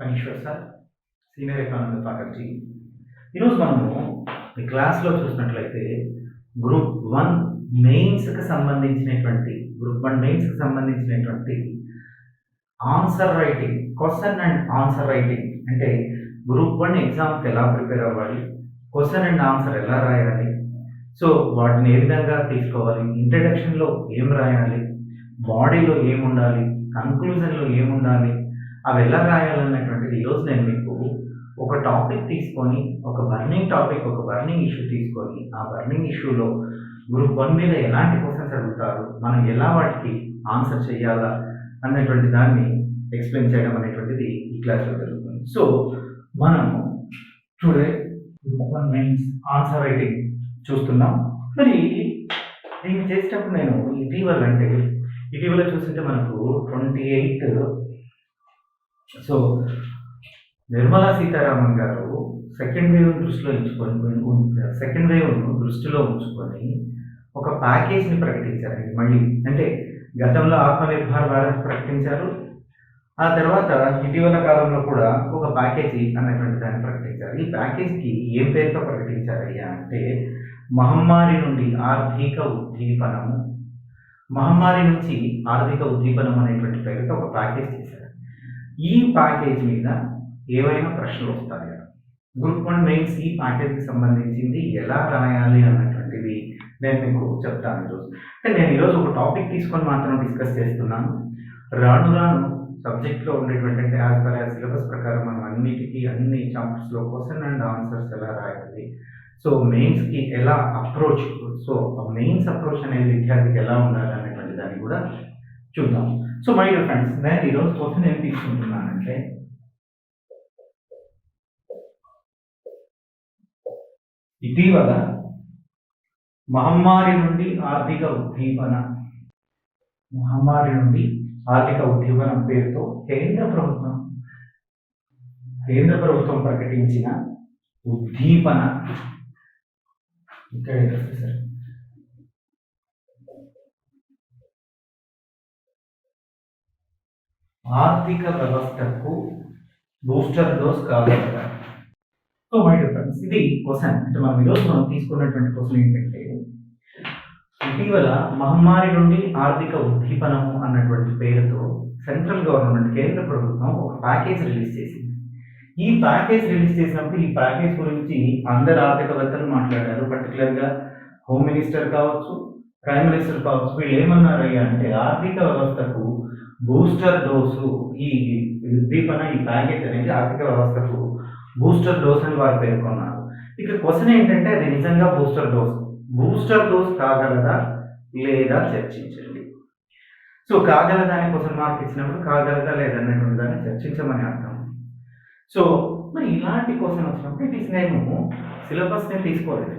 పనీశ్వర్ sir, senior economy faculty. ఈరోజు మనము ఈ క్లాస్లో చూసినట్లయితే గ్రూప్ వన్ మెయిన్స్కి సంబంధించినటువంటి answer writing, question and answer writing అంటే గ్రూప్ వన్ ఎగ్జామ్కి ఎలా ప్రిపేర్ అవ్వాలి, క్వశ్చన్ అండ్ ఆన్సర్ ఎలా రాయాలి, సో వాటిని ఏ విధంగా తీసుకోవాలి, ఇంట్రడక్షన్లో ఏం రాయాలి, బాడీలో ఏముండాలి, కన్క్లూజన్లో ఏముండాలి, అవి ఎలా రాయాలన్నటువంటిది ఈరోజు నేను మీకు ఒక టాపిక్ తీసుకొని, ఒక బర్నింగ్ ఇష్యూ తీసుకొని, ఆ బర్నింగ్ ఇష్యూలో గ్రూప్ వన్ మీద ఎలాంటి క్వశ్చన్స్ అడుగుతారు, మనం ఎలా వాటికి ఆన్సర్ చేయాలా అన్నటువంటి దాన్ని ఎక్స్ప్లెయిన్ చేయడం అనేటువంటిది ఈ క్లాస్లో జరుగుతుంది. సో మనము today group one mains answer writing చూస్తున్నాం. మరి దీన్ని చేసేటప్పుడు నేను ఇటీవల చూస్తుంటే మనకు 28 సో నిర్మలా సీతారామన్ గారు సెకండ్ వేవ్ దృష్టిలో ఉంచుకొని ఒక ప్యాకేజ్ని ప్రకటించారండి. మళ్ళీ అంటే గతంలో ఆత్మనిర్భర్ భారత్ ప్రకటించారు, ఆ తర్వాత ఇటీవల కాలంలో కూడా ఒక ప్యాకేజీ అన్నటువంటి దాన్ని ప్రకటించారు. ఈ ప్యాకేజ్కి ఏం పేరుతో ప్రకటించారయ్యా అంటే మహమ్మారి నుండి ఆర్థిక ఉద్దీపనం అనేటువంటి పేరుతో ఒక ప్యాకేజ్ చేశారు. ఈ ప్యాకేజ్ మీద ఏవైనా ప్రశ్నలు వస్తాయి. గ్రూప్ వన్ మెయిన్స్ ఈ ప్యాకేజ్కి సంబంధించింది ఎలా రాయాలి అన్నటువంటివి నేను మీకు చెప్తాను ఈరోజు. అంటే నేను ఈరోజు ఒక టాపిక్ తీసుకొని మాత్రం డిస్కస్ చేస్తున్నాను. రాను సబ్జెక్ట్లో ఉండేటువంటి అంటే యాజ్ పర్ యాజ్ సిలబస్ ప్రకారం మనం అన్ని చాప్టర్స్లో క్వశ్చన్ అండ్ ఆన్సర్స్ ఎలా రాయాలి, సో మెయిన్స్కి ఎలా అప్రోచ్, సో మెయిన్స్ అప్రోచ్ అనేది విద్యార్థికి ఎలా ఉండాలి అనేటువంటి దాన్ని కూడా చూద్దాం. సో మై డియర్ ఫ్రెండ్స్, నేను ఈరోజు క్వశ్చన్ ఏం తీసుకుంటున్నానంటే ఇటీవల మహమ్మారి నుండి ఆర్థిక ఉద్దీపనం పేరుతో కేంద్ర ప్రభుత్వం ప్రకటించిన ఉద్దీపన ఆర్థిక వ్యవస్థకు బూస్టర్ డోస్ కాగలరా? సో మై డియర్ ఫ్రెండ్స్, ఇది క్వశ్చన్. అంటే మనం తీసుకున్నటువంటి క్వశ్చన్ ఏంటంటే ఇటీవల మహమ్మారి నుండి ఆర్థిక ఉద్దీపనము అన్నటువంటి పేరుతో సెంట్రల్ గవర్నమెంట్, కేంద్ర ప్రభుత్వం ఒక ప్యాకేజ్ రిలీజ్ చేసింది. ఈ ప్యాకేజ్ రిలీజ్ చేసినప్పుడు ఈ ప్యాకేజ్ గురించి అందరు ఆర్థికవేత్తలు మాట్లాడారు. పర్టికులర్గా హోమ్ మినిస్టర్ కావచ్చు, ప్రైమ్ మినిస్టర్ కావచ్చు, వీళ్ళు ఏమన్నారయ్యా అంటే ఆర్థిక వ్యవస్థకు బూస్టర్ డోసు, ఈ ఉద్దీపన, ఈ ప్యాకేజ్ అనేది ఆర్థిక వ్యవస్థకు బూస్టర్ డోస్ అని వారు పేర్కొన్నారు. ఇక క్వశ్చన్ ఏంటంటే అది నిజంగా బూస్టర్ డోస్ కాగలదా లేదా చర్చించండి. సో కాగలదా అని క్వశ్చన్ మార్క్ ఇచ్చినప్పుడు కాగలదా లేదన్నటువంటి దాన్ని చర్చించమని అర్థం. సో మరి ఇలాంటి క్వశ్చన్ వచ్చినప్పుడు ఇట్ ఈస్ నేను సిలబస్ని తీసుకోలేదు.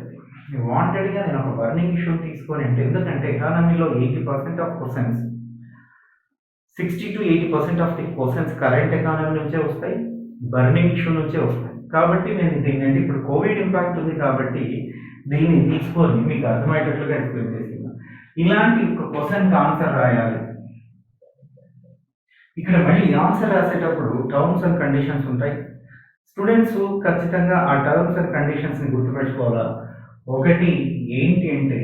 వాంటెడ్గా నేను ఒక బర్నింగ్ ఇష్యూ తీసుకొని అంటే, ఎందుకంటే ఎకానమీలో 80% of questions, 60 to 80% of the questions current economy నుంచే వస్తాయి, బర్నింగ్ ఇష్యూ నుంచే వస్తాయి. కాబట్టి నేను దీన్ని అంటే ఇప్పుడు కోవిడ్ ఇంపాక్ట్ ఉంది కాబట్టి దీన్ని తీసుకొని మీకు అర్థమయ్యేటట్లుగా ఎక్స్ప్లెయిన్ చేస్తున్నాను. ఇలాంటి ఒక క్వశ్చన్కి ఆన్సర్ రాయాలి. ఇక్కడ మళ్ళీ ఆన్సర్ రాసేటప్పుడు టర్మ్స్ అండ్ కండిషన్స్ ఉంటాయి. స్టూడెంట్స్ ఖచ్చితంగా ఆ టర్మ్స్ అండ్ కండిషన్స్ని గుర్తుపెట్టుకోవాలా. ఒకటి ఏంటి అంటే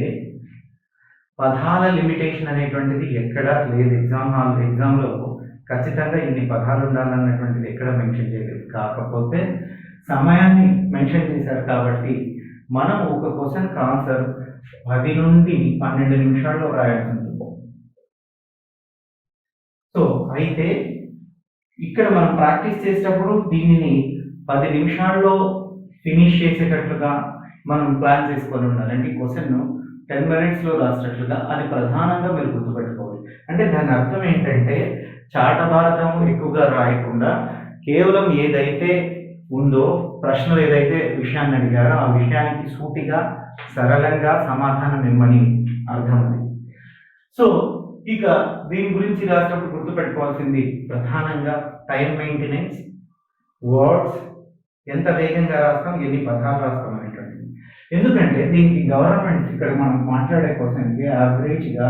పదాల లిమిటేషన్ అనేటువంటిది ఎక్కడ లేదు. ఎగ్జామ్లో ఖచ్చితంగా ఇన్ని పదాలు ఉండాలన్నటువంటిది ఎక్కడ మెన్షన్ చేయలేదు. కాకపోతే సమయాన్ని మెన్షన్ చేశారు కాబట్టి మనం ఒక క్వశ్చన్కి ఆన్సర్ 10 నుండి 12 నిమిషాల్లో రాయాల్సి ఉంటుంది. సో అయితే ఇక్కడ మనం ప్రాక్టీస్ చేసేటప్పుడు దీనిని 10 నిమిషాల్లో ఫినిష్ చేసేటట్లుగా మనం ప్లాన్ చేసుకొని ఉండాలి. అంటే ఈ క్వశ్చన్ 10 minutesలో రాసేటట్లుగా అది ప్రధానంగా మీరు గుర్తుపెట్టుకోవాలి. అంటే దాని అర్థం ఏంటంటే చాటభారతం ఎక్కువగా రాయకుండా కేవలం ఏదైతే ఉందో, ప్రశ్నలు ఏదైతే విషయాన్ని అడిగారో ఆ విషయానికి సూటిగా సరళంగా సమాధానం ఇవ్వమని అర్థం అది. సో ఇక దీని గురించి రాసేటప్పుడు గుర్తుపెట్టుకోవాల్సింది ప్రధానంగా టైం మెయింటెనెన్స్, వర్డ్స్, ఎంత వేగంగా రాస్తాం, ఎన్ని పదాలు రాస్తాం అనేటువంటిది. ఎందుకంటే దీనికి గవర్నమెంట్ ఇక్కడ మనం మాట్లాడే క్వశ్చన్కి యావరేజ్గా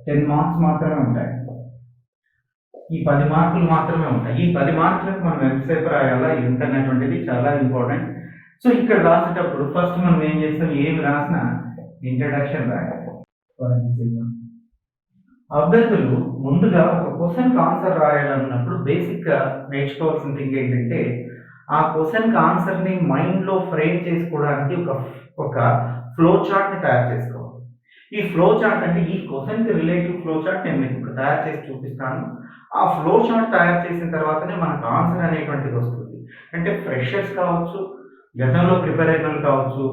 10 మార్క్స్ మాత్రమే ఉంటాయి. ఈ 10 మార్కులు మాత్రమే ఉంటాయి. ఈ 10 మార్కులకు మనం ఎంతసేపు రాయాలా ఎంత అన్నటువంటిది చాలా ఇంపార్టెంట్. సో ఇక్కడ రాసేటప్పుడు ఫస్ట్ మనం ఏం చేస్తాం, ఏమి రాసినా ఇంట్రడక్షన్ రాయాలి. అభ్యర్థులు ముందుగా ఒక క్వశ్చన్కి ఆన్సర్ రాయాలన్నప్పుడు బేసిక్గా నేర్చుకోవాల్సిన థింగ్ ఏంటంటే ఆ క్వశ్చన్కి ఆన్సర్ని మైండ్లో ఫ్రేమ్ చేసుకోవడానికి ఒక ఫ్లో చార్ట్ని తయారు చేసుకోవాలి. ఈ ఫ్లో చార్ట్ అంటే ఈ క్వశ్చన్కి రిలేటివ్ ఫ్లో చార్ట్ నేను మీకు ఇప్పుడు తయారు చేసి చూపిస్తాను. ఆ ఫ్లో చార్ట్ తయారు చేసిన తర్వాతనే మనకు ఆన్సర్ అనేటువంటిది వస్తుంది. అంటే ఫ్రెషర్స్ కావచ్చు, గతంలో ప్రిపేర్ అయిన వాళ్ళు కావచ్చు,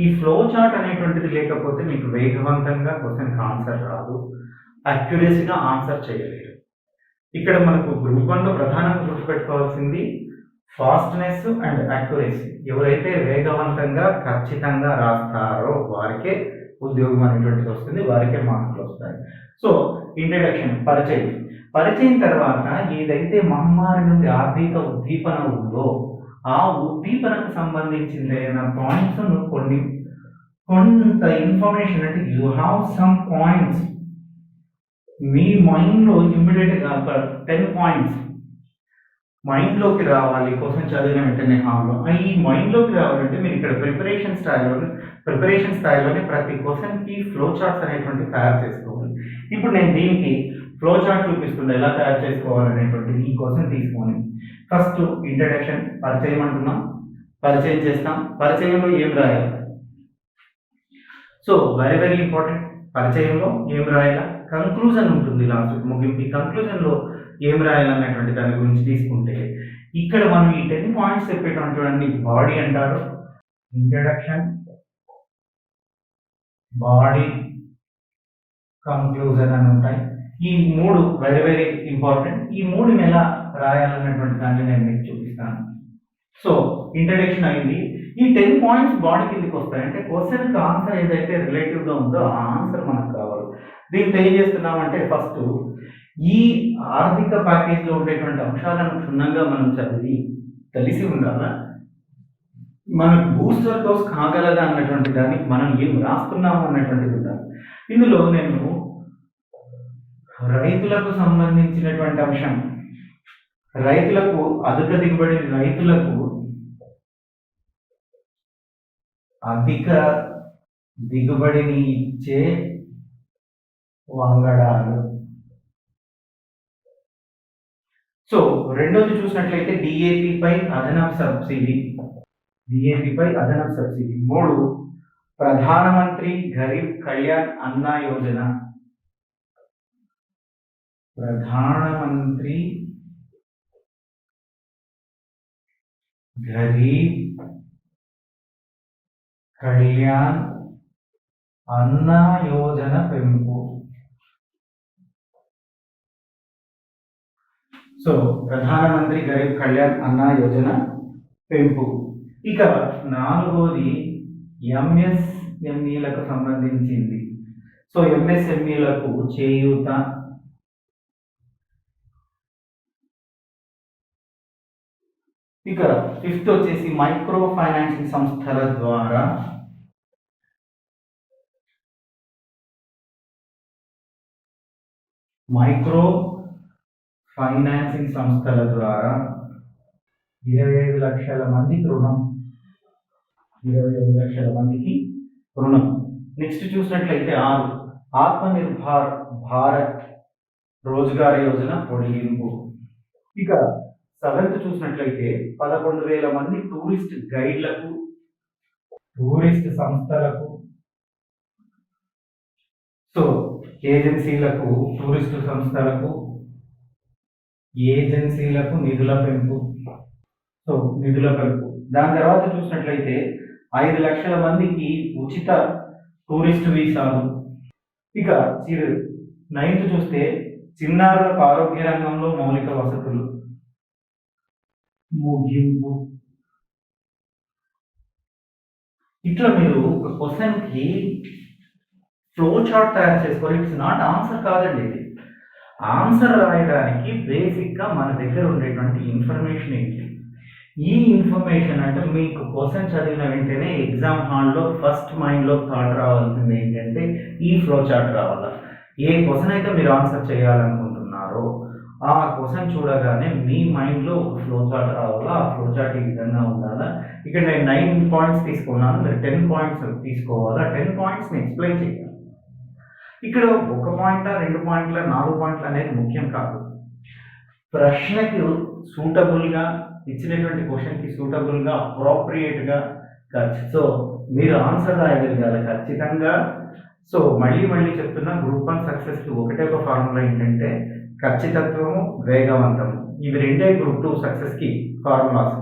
ఈ ఫ్లో చార్ట్ అనేటువంటిది లేకపోతే మీకు వేగవంతంగా క్వశ్చన్కి ఆన్సర్ రాదు, అక్యురసీగా ఆన్సర్ చేయలేరు. ఇక్కడ మనకు గ్రూప్ 1లో ప్రధానంగా గుర్తుపెట్టుకోవాల్సింది ఫాస్ట్నెస్ అండ్ అక్యురసీ. ఎవరైతే వేగవంతంగా ఖచ్చితంగా రాస్తారో వారికే ఉద్యోగం అనేటువంటిది వస్తుంది, వారికే మార్కులు వస్తాయి. సో ఇంట్రడక్షన్, పరిచయం తర్వాత ఏదైతే మహమ్మారి నుండి ఆర్థిక ఉద్దీపన ఉందో ఆ ఉద్దీపనకు సంబంధించిన పాయింట్స్ కొంత ఇన్ఫర్మేషన్, అంటే యూ హ్యావ్ సమ్ పాయింట్స్ మీ మైండ్లో ఇమ్మీడియట్గా 10 పాయింట్స్ మైండ్లోకి రావాలి క్వశ్చన్ చదివిన వెంటనే హాల్లో. ఈ మైండ్లోకి రావాలంటే మీరు ఇక్కడ ప్రిపరేషన్ స్థాయిలోనే ప్రతి క్వశ్చన్కి ఫ్లో చార్ట్స్ అనేటువంటి తయారు చేసుకోవాలి. ఇప్పుడు నేను దీనికి ఫ్లో చార్ట్ చూపిస్తుంది ఎలా తయారు చేసుకోవాలనేటువంటిది. ఈ క్వశ్చన్ తీసుకొని ఫస్ట్ ఇంట్రడక్షన్, పరిచయం అంటున్నాం, పరిచయం చేస్తాం. పరిచయంలో ఏం రాయాలి? So very very important. పరిచయంలో ఏం రాయాలా? కంక్లూజన్ ఉంటుంది, లాస్ట్ ముగింపు. కంక్లూజన్లో ఏం రాయాలన్నటువంటి దాని గురించి తీసుకుంటే ఇక్కడ మనం ఈ 10 పాయింట్స్ చెప్పేటటువంటి బాడీ అంటారు. ఇంట్రడక్షన్, బాడీ, కంక్లూజన్ అని ఉంటాయి. ఈ 3 వెరీ వెరీ ఇంపార్టెంట్. ఈ 3 ఎలా రాయాలన్నటువంటి దాన్ని నేను మీకు చూపిస్తాను. సో ఇంట్రడక్షన్ అయింది. ఈ 10 పాయింట్స్ బాడీ కిందకి వస్తాయి. అంటే క్వశ్చన్కి ఆన్సర్ ఏదైతే రిలేటివ్గా ఉందో ఆ ఆన్సర్ మనకు కావాలి. దీంట్లో ఏం చేస్తున్నామంటే ఫస్ట్ ఈ ఆర్థిక ప్యాకేజ్లో ఉండేటువంటి అంశాలను క్షుణ్ణంగా మనం చదివి తెలిసి ఉండాలా, మనకు బూస్టర్ డోస్ కాగలదా అన్నటువంటి దానికి మనం ఏం రాస్తున్నాము అన్నటువంటిది ఉండాలి. ఇందులో నేను రైతులకు సంబంధించినటువంటి అంశం, రైతులకు అధిక దిగుబడి, రైతులకు అధిక దిగుబడిని ఇచ్చే వంగడాలు. సో రెండోది చూసినట్లయితే డిఏపి పై అదనపు సబ్సిడీ. 3 ప్రధానమంత్రి గరీబ్ కళ్యాణ్ అన్న యోజన. ప్రధానమంత్రి గరీబ్ కళ్యాణ్ అన్న యోజన పెంపు. సో ప్రధానమంత్రి గరీబ్ కళ్యాణ్ అన్న యోజన పెంపు. ఇక 4వది ఎంఎస్ఎంఈలకు సంబంధించింది. సో ఎంఎస్ఎంఈలకు చేయూత. ఇక 5th వచ్చేసి మైక్రో ఫైనాన్సింగ్ సంస్థల ద్వారా మైక్రో ఫైనాన్సింగ్ సంస్థల ద్వారా 25 లక్షల మందికి రుణం. 25 లక్షల మందికి రుణం. నెక్స్ట్ చూసినట్లయితే 6 ఆత్మనిర్భర్ భారత్ రోజ్గార్ యోజన పొడిగింపు. ఇక 7th చూసినట్లయితే 11,000 మంది టూరిస్ట్ గైడ్లకు, టూరిస్ట్ సంస్థలకు, సో ఏజెన్సీలకు, టూరిస్ట్ సంస్థలకు, ఏజెన్సీలకు నిధుల పెంపు. సో నిధుల పెంపు. దాని తర్వాత చూసినట్లయితే 5 లక్షల మందికి ఉచిత టూరిస్ట్ వీసాలు. ఇక 9th చూస్తే చిన్నారులకు ఆరోగ్య రంగంలో మౌలిక వసతులు ముగింపు. ఇట్లా మీరు ఒక క్వశ్చన్కి ఫ్లో చార్ట్ తయారు చేసుకోవాలి. ఇట్స్ నాట్ ఆన్సర్ కాదండి, ఇది ఆన్సర్ రాయడానికి బేసిక్గా మన దగ్గర ఉండేటువంటి ఇన్ఫర్మేషన్ ఏంటి, ఈ ఇన్ఫర్మేషన్ అంటే మీకు క్వశ్చన్ చదివిన వెంటనే ఎగ్జామ్ హాల్లో ఫస్ట్ మైండ్లో థాట్ రావాల్సింది ఏంటంటే ఈ ఫ్లో చార్ట్ రావాలా. ఏ క్వశ్చన్ అయితే మీరు ఆన్సర్ చేయాలనుకుంటున్నారో ఆ క్వశ్చన్ చూడగానే మీ మైండ్లో ఒక ఫ్లో చార్ట్ రావాలా, ఆ ఫ్లో చార్ట్ ఈ విధంగా ఉండాలా. ఇక్కడ నేను 9 పాయింట్స్ తీసుకున్నాను, మీరు 10 పాయింట్స్ తీసుకోవాలా. 10 పాయింట్స్ని ఎక్స్ప్లెయిన్ చేయాలి. ఇక్కడ 1 పాయింట్ 2 పాయింట్ల 4 పాయింట్లు అనేది ముఖ్యం కాదు. ప్రశ్నకి సూటబుల్గా ఇచ్చినటువంటి క్వశ్చన్కి సూటబుల్గా అప్రోప్రియేట్గా సో మీరు ఆన్సర్ రాయగలగాలి ఖచ్చితంగా. సో మళ్ళీ చెప్తున్నా, గ్రూప్ 1 సక్సెస్కి ఒకటే ఒక ఫార్ములా ఏంటంటే ఖచ్చితత్వము, వేగవంతము. ఇవి రెండే గ్రూప్ 2 సక్సెస్కి ఫార్ములాస్.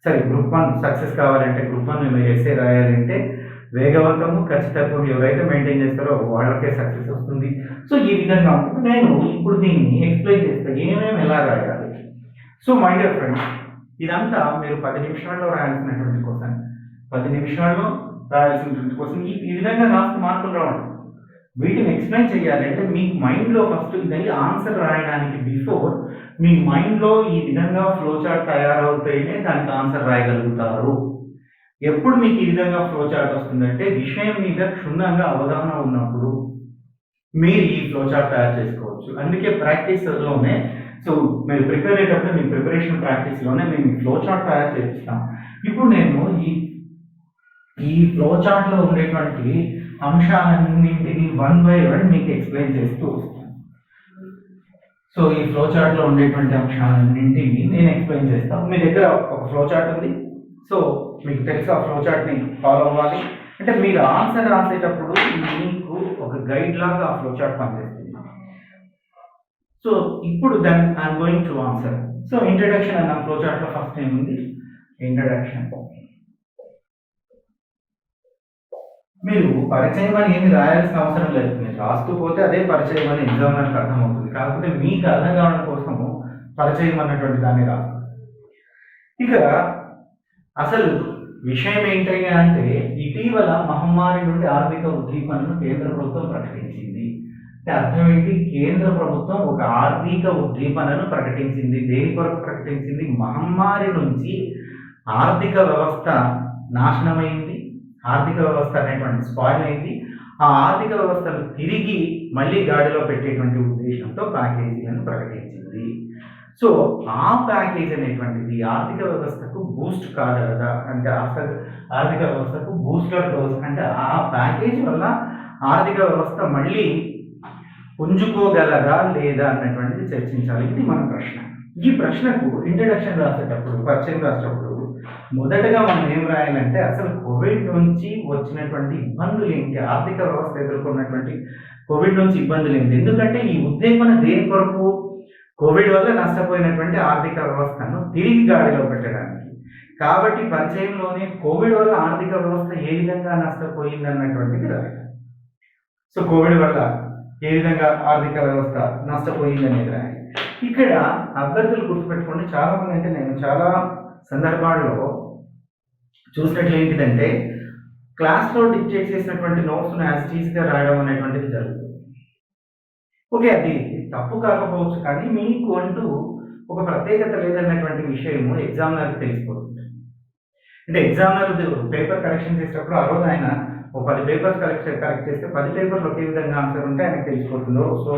సరే, గ్రూప్ 1 సక్సెస్ కావాలంటే, గ్రూప్ 1 మీరు ఎస్ఏ రాయాలంటే వేగవంతము, ఖచ్చితత్వం ఎవరైతే మెయింటైన్ చేస్తారో వాళ్ళకే సక్సెస్ వస్తుంది. సో ఈ విధంగా ఉంటుంది. నేను ఇప్పుడు దీన్ని ఎక్స్ప్లెయిన్ చేస్తాను ఏమేమి ఎలా రాయాలి. సో మై డియర్ ఫ్రెండ్స్, ఇదంతా మీరు 10 నిమిషాల్లో రాయాల్సినటువంటి క్వశ్చన్. 10 నిమిషాల్లో రాయాల్సినటువంటి క్వశ్చన్ ఈ విధంగా రాస్తే మార్కులు రావండి. వీటిని ఎక్స్ప్లెయిన్ చేయాలంటే మీ మైండ్లో ఫస్ట్ ఇది ఆన్సర్ రాయడానికి బిఫోర్ మీ మైండ్లో ఈ విధంగా ఫ్లో చార్ట్ తయారవుతేనే దానికి ఆన్సర్ రాయగలుగుతారు. ఎప్పుడు మీకు ఈ విధంగా ఫ్లో చార్ట్ వస్తుందంటే విషయం మీద క్షుణ్ణంగా అవగాహన ఉన్నప్పుడు మీరు ఈ ఫ్లో చార్ట్ తయారు చేసుకోవచ్చు. అందుకే ప్రాక్టీస్లోనే, సో మీరు ప్రిపేర్ అయ్యేటప్పుడు మీ ప్రిపరేషన్ ప్రాక్టీస్లోనే మేము ఫ్లో చార్ట్ తయారు చేస్తాం. ఇప్పుడు నేను ఈ ఫ్లో చార్ట్లో ఉండేటువంటి అంశాలన్నింటినీ 1 by 1 మీకు ఎక్స్ప్లెయిన్ చేస్తూ వస్తాను. సో ఈ ఫ్లో చార్ట్లో ఉండేటువంటి అంశాలన్నింటినీ నేను ఎక్స్ప్లెయిన్ చేస్తాను. మీ దగ్గర ఒక ఫ్లో చార్ట్ ఉంది, సో మీకు తెలుసు ఆ ఫ్లో చార్ట్ని ఫాలో అవ్వాలి. అంటే మీరు ఆన్సర్ రాసేటప్పుడు మీకు ఒక గైడ్ లాగా ఆ ఫ్లో చార్ట్ పనిచేస్తుంది. సో ఇప్పుడు then I'm going to answer. So introduction అన్న ఫ్లో చార్ట్లో ఫస్ట్ ఏముంది? ఇంట్రడక్షన్. మీరు పరిచయం అని ఏమి రాయాల్సిన అవసరం లేదు, మీరు రాస్తూ పోతే అదే పరిచయం అని ఎగ్జామినర్కి అర్థమవుతుంది. కాకపోతే మీకు అర్థం కావడం కోసము పరిచయం అన్నటువంటి దాన్ని రాస్తారు. ఇక అసలు విషయం ఏంటి అంటే, ఇటీవల మహమ్మారి నుండి ఆర్థిక ఉద్దీపనను కేంద్ర ప్రభుత్వం ప్రకటించింది. అంటే అర్థం ఏంటి? కేంద్ర ప్రభుత్వం ఒక ఆర్థిక ఉద్దీపనను ప్రకటించింది. దేని కొరకు ప్రకటించింది? మహమ్మారి నుంచి ఆర్థిక వ్యవస్థ నాశనమైంది, ఆర్థిక వ్యవస్థ అనేటువంటి స్పాయిల్ అయింది. ఆ ఆర్థిక వ్యవస్థను తిరిగి మళ్ళీ గాడిలో పెట్టేటువంటి ఉద్దేశంతో ప్యాకేజీలను ప్రకటించింది. సో ఆ ప్యాకేజ్ అనేటువంటిది ఆర్థిక వ్యవస్థకు బూస్ట్ కాగలదా అంటే, ఆర్థిక వ్యవస్థకు బూస్టర్ డోస్ అంటే ఆ ప్యాకేజ్ వల్ల ఆర్థిక వ్యవస్థ మళ్ళీ పుంజుకోగలదా లేదా అన్నటువంటిది చర్చించాలి. ఇది మన ప్రశ్న. ఈ ప్రశ్నకు ఇంట్రడక్షన్ రాసేటప్పుడు, పరిచయం రాసేటప్పుడు మొదటగా మనం ఏం రాయాలంటే అసలు కోవిడ్ నుంచి వచ్చినటువంటి ఇబ్బందులు ఏంటి, ఆర్థిక వ్యవస్థ ఎదుర్కొన్నటువంటి కోవిడ్ నుంచి ఇబ్బందులు ఏంటి. ఎందుకంటే ఈ ఉద్దీపన దేని కొరకు? కోవిడ్ వల్ల నష్టపోయినటువంటి ఆర్థిక వ్యవస్థను తిరిగి గాడిలో పెట్టడానికి. కాబట్టి పరిచయంలోనే కోవిడ్ వల్ల ఆర్థిక వ్యవస్థ ఏ విధంగా నష్టపోయింది అన్నటువంటిది రాయాలి. సో కోవిడ్ వల్ల ఏ విధంగా ఆర్థిక వ్యవస్థ నష్టపోయింది అనేది రాయాలి. ఇక్కడ అభ్యర్థులు గుర్తుపెట్టుకోండి, చాలా మంది అంటే నేను చాలా సందర్భాల్లో చూసినట్లు ఏంటిదంటే క్లాస్లో డిక్టేట్ చేసినటువంటి నోట్స్ను యాజ్ టీజ్గా రాయడం అనేటువంటిది జరుగుతుంది. ఓకే, అది తప్పు కాకపోవచ్చు, కానీ మీకు అంటూ ఒక ప్రత్యేకత లేదన్నటువంటి విషయము ఎగ్జామినర్కి తెలిసిపోతుంది. అంటే ఎగ్జామినర్ పేపర్ కరెక్షన్ చేసేటప్పుడు ఆ రోజు ఆయన ఒక 10 పేపర్స్ కరెక్ట్ చేస్తే 10 పేపర్లు ఒకే విధంగా ఆన్సర్ ఉంటే ఆయనకు తెలిసిపోతుందో. సో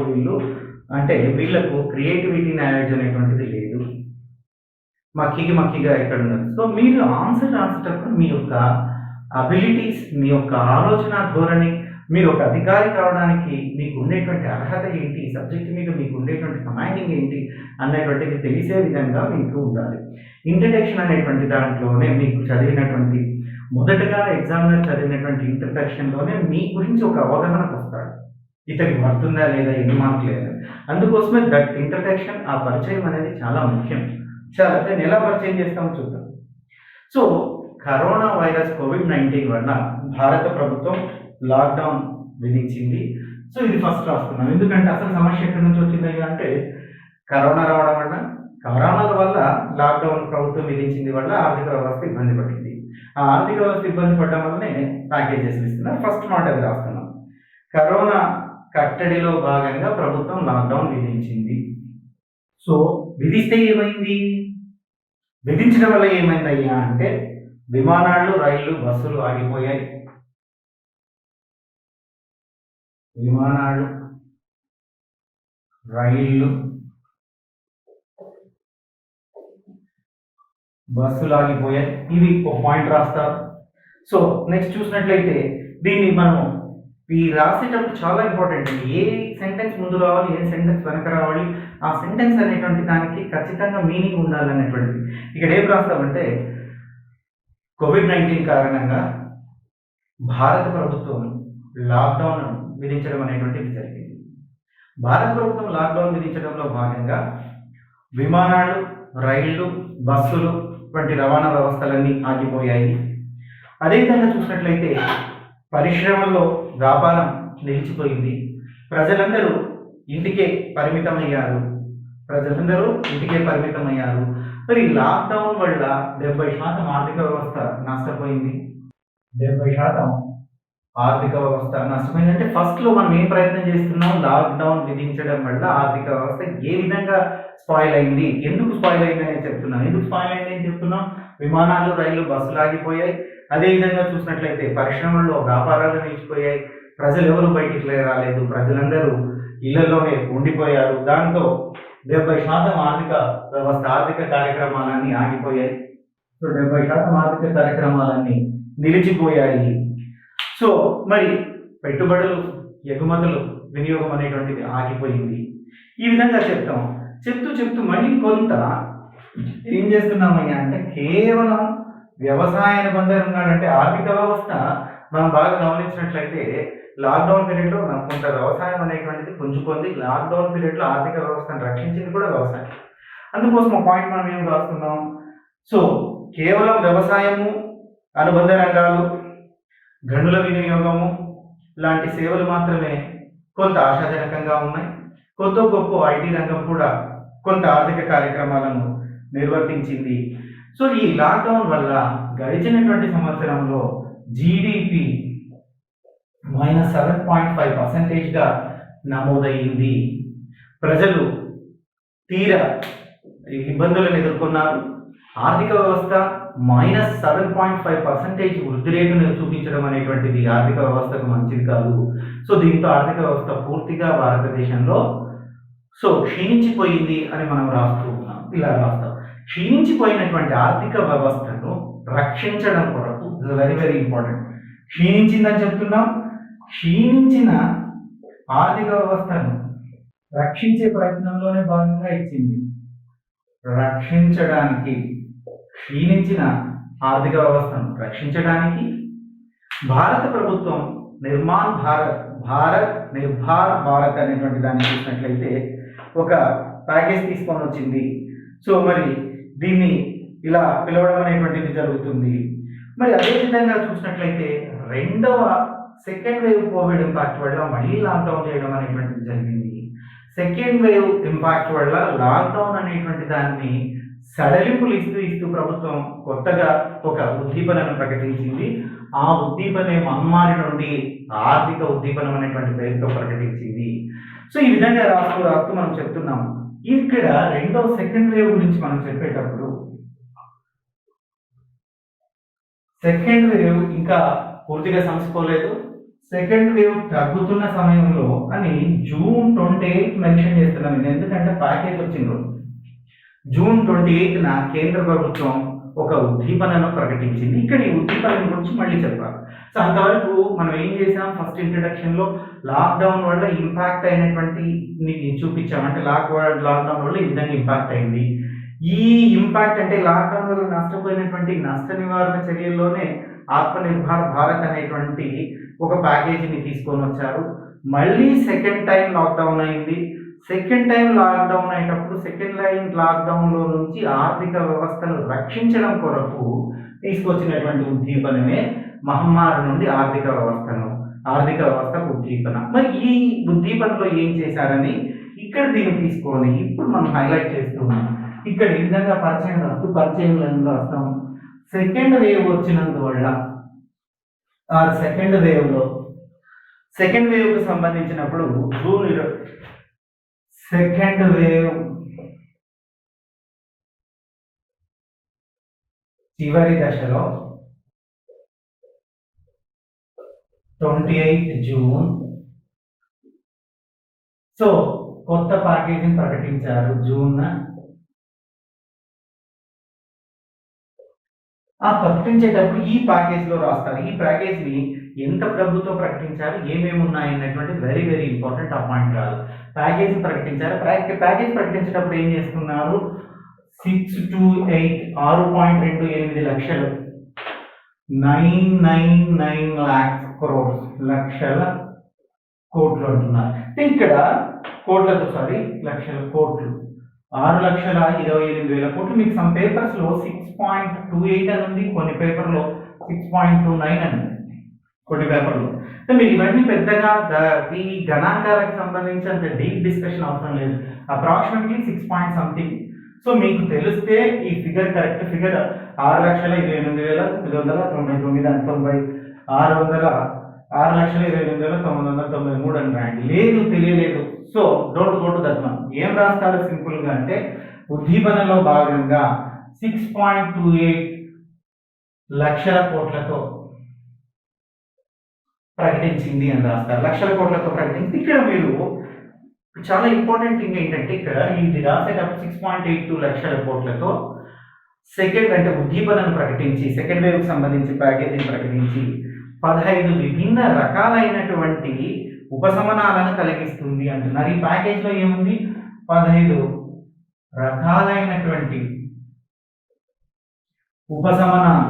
వీళ్ళకు క్రియేటివిటీ నాలెడ్జ్ అనేటువంటిది లేదు, మక్కిగా ఎక్కడ ఉన్నది. సో మీరు ఆన్సర్ రాసేటప్పుడు మీ యొక్క అబిలిటీస్, మీ యొక్క ఆలోచన ధోరణి, మీరు ఒక అధికారి కావడానికి మీకు ఉండేటువంటి అర్హత ఏంటి, సబ్జెక్ట్ మీద మీకు ఉండేటువంటి కమాండింగ్ ఏంటి అన్నటువంటిది తెలిసే విధంగా మీకు ఉండాలి. ఇంట్రడక్షన్ అనేటువంటి దాంట్లోనే మీకు చదివినటువంటి మొదటగా ఎగ్జామినర్ చదివినటువంటి ఇంట్రడక్షన్లోనే మీ గురించి ఒక అవగాహనకు వస్తాడు, ఇతనికి వర్తుందా లేదా, ఎన్ని మార్కులు లేదా. అందుకోసమే దట్ ఇంట్రడక్షన్, ఆ పరిచయం అనేది చాలా ముఖ్యం. చాలా నేను ఎలా పరిచయం చేస్తామో చూద్దాం. సో కరోనా వైరస్ కోవిడ్-19 వల్ల భారత ప్రభుత్వం లాక్డౌన్ విధించింది. సో ఇది ఫస్ట్ రాస్తున్నాం, ఎందుకంటే అసలు సమస్య ఎక్కడి నుంచి వచ్చింది అంటే కరోనా రావడం వల్ల, కరోనా వల్ల లాక్డౌన్ ప్రభుత్వం విధించింది వల్ల ఆర్థిక వ్యవస్థ ఇబ్బంది పడింది. ఆ ఆర్థిక వ్యవస్థ ఇబ్బంది పడడం వల్లనే ప్యాకేజెస్ ఇస్తున్నారు. ఫస్ట్ మాట అది రాస్తున్నాం. కరోనా కట్టడిలో భాగంగా ప్రభుత్వం లాక్డౌన్ విధించింది. సో విధిస్తే ఏమైంది? విధించడం వల్ల ఏమైందయ్యా అంటే విమానాలు, రైళ్లు, బస్సులు ఆగిపోయాయి. విమానాలు, రైళ్లు, బస్సులు ఆగిపోయాయి. ఇది ఒక పాయింట్ రాస్తారు. సో నెక్స్ట్ చూసినట్లయితే దీన్ని మనం ఈ రాసేటప్పుడు చాలా ఇంపార్టెంట్ అండి. ఏ సెంటెన్స్ ముందు రావాలి, ఏ సెంటెన్స్ వెనక రావాలి, ఆ సెంటెన్స్ అనేటువంటి దానికి ఖచ్చితంగా మీనింగ్ ఉండాలనేటువంటిది. ఇక్కడ ఏం రాస్తామంటే కోవిడ్-19 కారణంగా భారత ప్రభుత్వం లాక్డౌన్ విధించడం అనేటువంటిది జరిగింది. భారత ప్రభుత్వం లాక్డౌన్ విధించడంలో భాగంగా విమానాలు, రైళ్లు, బస్సులు వంటి రవాణా వ్యవస్థలన్నీ ఆగిపోయాయి. అదేవిధంగా చూసినట్లయితే పరిశ్రమల్లో వ్యాపారం నిలిచిపోయింది. ప్రజలందరూ ఇంటికే పరిమితమయ్యారు. మరి లాక్డౌన్ వల్ల 70% ఆర్థిక వ్యవస్థ నష్టపోయింది. 70% ఆర్థిక వ్యవస్థ నష్టపోయింది. అంటే ఫస్ట్ లో మనం ఏం ప్రయత్నం చేస్తున్నాం, లాక్డౌన్ విధించడం వల్ల ఆర్థిక వ్యవస్థ ఏ విధంగా స్పాయిల్ అయింది, ఎందుకు స్పాయిల్ అయింది అని చెప్తున్నాం. విమానాలు, రైళ్లు, బస్సులు ఆగిపోయాయి. అదేవిధంగా చూసినట్లయితే పరిశ్రమల్లో వ్యాపారాలు నిలిచిపోయాయి. ప్రజలు ఎవరు బయటికి రాలేదు. ప్రజలందరూ ఇళ్లలోనే ఉండిపోయారు. దాంతో 70% ఆర్థిక కార్యక్రమాలన్నీ ఆగిపోయాయి. సో 70% ఆర్థిక కార్యక్రమాలన్నీ నిలిచిపోయాయి. సో మరి పెట్టుబడులు, ఎగుమతులు, వినియోగం అనేటువంటిది ఆగిపోయింది. ఈ విధంగా చెప్తూ మళ్ళీ కొంత ఏం చేస్తున్నామయ్యా అంటే కేవలం వ్యవసాయ అనుబంధంగా అంటే ఆర్థిక వ్యవస్థ మనం బాగా గమనించినట్లయితే లాక్డౌన్ పీరియడ్లో కొంత వ్యవసాయం అనేటువంటిది పుంజుకుంది. లాక్డౌన్ పీరియడ్లో ఆర్థిక వ్యవస్థను రక్షించింది కూడా వ్యవసాయం. అందుకోసం ఒక పాయింట్ మనం ఏం రాస్తున్నాం, సో కేవలం వ్యవసాయము, అనుబంధ రంగాలు, గనుల వినియోగము లాంటి సేవలు మాత్రమే కొంత ఆశాజనకంగా ఉన్నాయి. కొత్త గొప్ప ఐటీ రంగం కూడా కొంత ఆర్థిక కార్యక్రమాలను నిర్వర్తించింది. సో ఈ లాక్డౌన్ వల్ల గడిచినటువంటి సంవత్సరంలో జీడిపి -7.5%గా నమోదయ్యింది. ప్రజలు తీరా ఇబ్బందులను ఎదుర్కొన్నారు. ఆర్థిక వ్యవస్థ -7.5% వృద్ధి రేటును చూపించడం అనేటువంటిది ఆర్థిక వ్యవస్థకు మంచిది కాదు. సో దీంతో ఆర్థిక వ్యవస్థ పూర్తిగా భారతదేశంలో క్షీణించిపోయింది అని మనం ఇలా రాస్తాం. క్షీణించిపోయినటువంటి ఆర్థిక వ్యవస్థను రక్షించడం కొరకు వెరీ వెరీ ఇంపార్టెంట్. క్షీణించిందని చెప్తున్నాం. క్షీణించిన ఆర్థిక వ్యవస్థను రక్షించే ప్రయత్నంలోనే భాగంగా ఇచ్చింది. క్షీణించిన ఆర్థిక వ్యవస్థను రక్షించడానికి భారత ప్రభుత్వం నిర్భార్ భారత్ అనేటువంటి దాన్ని చూసినట్లయితే ఒక ప్యాకేజ్ తీసుకొని వచ్చింది. సో మరి దీన్ని ఇలా పిలవడం అనేటువంటిది జరుగుతుంది. మరి అదేవిధంగా చూసినట్లయితే సెకండ్ వేవ్ కోవిడ్ ఇంపాక్ట్ వల్ల మళ్ళీ లాక్డౌన్ చేయడం అనేటువంటిది జరిగింది. సెకండ్ వేవ్ ఇంపాక్ట్ వల్ల లాక్డౌన్ అనేటువంటి దాన్ని సడలింపులు ఇస్తూ ప్రభుత్వం కొత్తగా ఒక ఉద్దీపనను ప్రకటించింది. ఆ ఉద్దీపనే మహమ్మారి నుండి ఆర్థిక ఉద్దీపనం అనేటువంటి పేరుతో ప్రకటించింది. సో ఈ విధంగా రాస్తూ మనం చెప్తున్నాం. ఇక్కడ సెకండ్ వేవ్ గురించి మనం చెప్పేటప్పుడు సెకండ్ వేవ్ ఇంకా పూర్తిగా సమసిపోలేదు. సెకండ్ వేవ్ తగ్గుతున్న సమయంలో అని June 28 మెన్షన్ చేస్తున్నాను నేను, ఎందుకంటే ప్యాకేజ్ వచ్చింది. June 28న కేంద్ర ప్రభుత్వం ఒక ఉద్దీపనను ప్రకటించింది. ఇక్కడ ఈ ఉద్దీపన గురించి మళ్ళీ చెప్పాలి. సో అంతవరకు మనం ఏం చేసాం, ఫస్ట్ ఇంట్రడక్షన్ లో లాక్డౌన్ వల్ల ఇంపాక్ట్ అయినటువంటి చూపించాం. అంటే లాక్డౌన్ వల్ల ఈ విధంగా ఇంపాక్ట్ అయింది. ఈ ఇంపాక్ట్ అంటే లాక్డౌన్ వల్ల నష్టపోయినటువంటి నష్ట నివారణ చర్యల్లోనే ఆత్మనిర్భర్ భారత్ అనేటువంటి ఒక ప్యాకేజీని తీసుకొని వచ్చారు. మళ్ళీ సెకండ్ టైం లాక్డౌన్ అయింది. సెకండ్ టైం లాక్డౌన్ అయినప్పుడు సెకండ్ లైన్ లాక్డౌన్ లో నుంచి ఆర్థిక వ్యవస్థను రక్షించడం కొరకు తీసుకొచ్చినటువంటి ఉద్దీపనమే మహమ్మారి నుండి ఆర్థిక వ్యవస్థకు ఉద్దీపన. మరి ఈ ఉద్దీపనలో ఏం చేశారని ఇక్కడ దీన్ని తీసుకొని ఇప్పుడు మనం హైలైట్ చేస్తున్నాం. ఇక్కడ ఈ విధంగా పరిచయం రాస్తాం. సెకండ్ వేవ్ వచ్చినందువల్ల సెకండ్ వేవ్ కు సంబంధించినప్పుడు సెకండ్ వేవ్ చివరి దశలో 28 జూన్ సో కొత్త ప్యాకేజీని ప్రకటించారు. జూన్ ఆ ప్రకటించేటప్పుడు ఈ ప్యాకేజ్లో రాస్తారు. ఈ ప్యాకేజ్ని ఎంత డబ్బుతో ప్రకటించారు, ఏమేమి ఉన్నాయి అన్నటువంటి వెరీ వెరీ ఇంపార్టెంట్. ఆ పాయింట్ రాదు. ప్యాకేజ్ ప్రకటించారు. ప్యాకేజ్ ప్రకటించేటప్పుడు ఏం చేస్తున్నారు, 628 6.28 లక్షలు 999 lakhs crores లక్షల కోట్లు అంటున్నారు. ఇక్కడ కోట్లతో లక్షల కోట్లు 6,28,000 కోట్లు. మీకు సమ్ పేపర్స్ లో 6.28 అని ఉంది, కొన్ని పేపర్లో 6.29 అని ఉంది, కొన్ని పేపర్లో. మీరు ఇవన్నీ పెద్దగా ఈ గణాంకాలకు సంబంధించి అంత డీప్ డిస్కషన్ అవసరం లేదు. Approximately 6 point something. సో మీకు తెలిస్తే ఈ ఫిగర్ కరెక్ట్ ఫిగర్ 6,28,999 6,28,993 అని రాయండి. లేదు తెలియలేదు, so don't go to that one. ఏం రాస్తారు సింపుల్ గా అంటే ఉద్దీపనలో భాగంగా 6.28 లక్షల కోట్లతో ప్రకటించింది అని రాస్తారు. లక్షల కోట్లతో ప్రకటించింది. ఇక్కడ మీరు చాలా ఇంపార్టెంట్ థింగ్ ఏంటంటే ఇక్కడ ఇది రాసేటప్పుడు 6.82 లక్షల కోట్లతో సెకండ్ అంటే ఉద్దీపనను ప్రకటించి సెకండ్ వేవ్ కి సంబంధించి ప్యాకేజీని ప్రకటించి 15 విభిన్న రకాలైనటువంటి ఉపశమనాలను కలిగిస్తుంది అంటున్నారు. ఈ ప్యాకేజ్ లో ఏముంది, 15 రకాలైనటువంటి ఉపశమనాలు,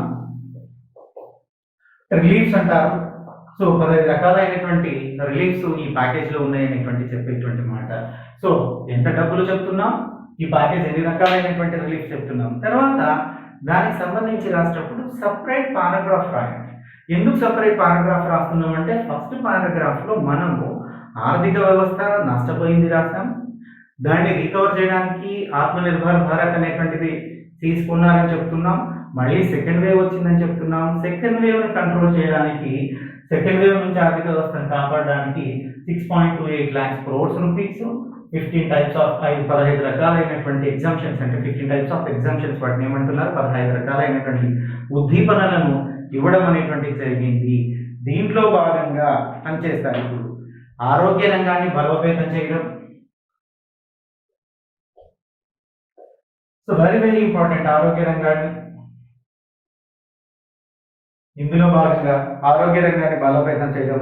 రిలీఫ్స్ అంటారు. సో 15 రకాలైనటువంటి రిలీఫ్స్ ఈ ప్యాకేజ్ లో ఉన్నాయనేటువంటి చెప్పేటువంటి మాట. సో ఎంత డబ్బులు చెప్తున్నాం, ఈ ప్యాకేజ్ ఎన్ని రకాలైనటువంటి రిలీఫ్ చెప్తున్నాం. తర్వాత దానికి సంబంధించి రాసేటప్పుడు సపరేట్ పారాగ్రాఫ్ రాయండి. ఎందుకు సపరేట్ పారాగ్రాఫ్ రాస్తున్నాం అంటే ఫస్ట్ పారాగ్రాఫ్ లో మనము ఆర్థిక వ్యవస్థ నష్టపోయింది రాస్తాం, దాన్ని రికవర్ చేయడానికి ఆత్మనిర్భర్ భారత్ అనేటువంటిది తీసుకున్నారని చెప్తున్నాం. మళ్ళీ సెకండ్ వేవ్ వచ్చిందని చెప్తున్నాం. సెకండ్ వేవ్ ని కంట్రోల్ చేయడానికి, సెకండ్ వేవ్ నుంచి ఆర్థిక వ్యవస్థను కాపాడడానికి 6.28 lakhs crores rupees, 15 types of 15 రకాలైనటువంటి ఎగ్జామ్షన్స్, అంటే 15 types of exemptions వాటిని ఏమంటున్నారు, 15 రకాలైనటువంటి ఉద్దీపనలను ఇవ్వడం అనేటువంటిది జరిగింది. దీంట్లో భాగంగా పనిచేస్తారు. ఇప్పుడు ఆరోగ్య రంగాన్ని బలోపేతం చేయడం, సో వెరీ వెరీ ఇంపార్టెంట్. ఆరోగ్య రంగాన్ని, ఇందులో భాగంగా ఆరోగ్య రంగాన్ని బలోపేతం చేయడం,